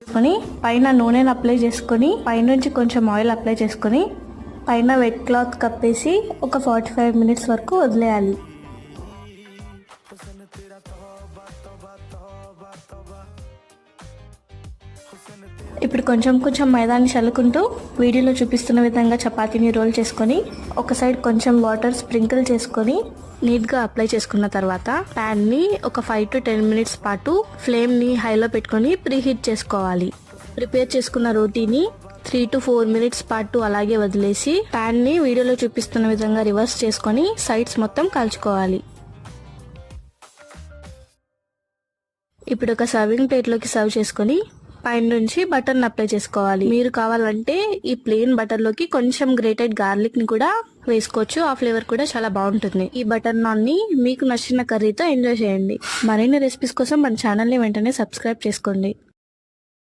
చేసుకొని పైన నూనెను అప్లై చేసుకొని పైనుంచి కొంచెం ఆయిల్ అప్లై చేసుకొని పైన వెట్ క్లాత్ కప్పేసి ఒక 45 మినిట్స్ వరకు వదిలేయాలి. ఇప్పుడు కొంచెం కొంచెం మైదాని చల్లుకుంటూ వీడియోలో చూపిస్తున్న విధంగా చపాతీని రోల్ చేసుకొని ఒక సైడ్ కొంచెం వాటర్ స్ప్రింకిల్ చేసుకొని నీట్గా అప్లై చేసుకున్న తర్వాత ప్యాన్ని ఒక 5 to 10 మినిట్స్ పాటు ఫ్లేమ్ని హైలో పెట్టుకొని ప్రీహీట్ చేసుకోవాలి. ప్రిపేర్ చేసుకున్న రోటీని 3 to 4 మినిట్స్ పాటు అలాగే వదిలేసి ప్యాన్ని వీడియోలో చూపిస్తున్న విధంగా రివర్స్ చేసుకొని సైడ్స్ మొత్తం కాల్చుకోవాలి. ఇప్పుడు ఒక సర్వింగ్ ప్లేట్లోకి సర్వ్ చేసుకొని పైన నుంచి బటర్ అప్లై చేసుకోవాలి. మీరు కావాలంటే ఈ ప్లెయిన్ బటర్ లోకి కొంచెం గ్రేటెడ్ గార్లిక్ ని కూడా వేసుకోవచ్చు. ఆ ఫ్లేవర్ కూడా చాలా బాగుంటుంది. ఈ బటర్ నాన్ ని మీకు నచ్చిన కర్రీతో ఎంజాయ్ చేయండి. మరిన్ని రెసిపీస్ కోసం మన ఛానల్ ని వెంటనే సబ్స్క్రైబ్ చేసుకోండి.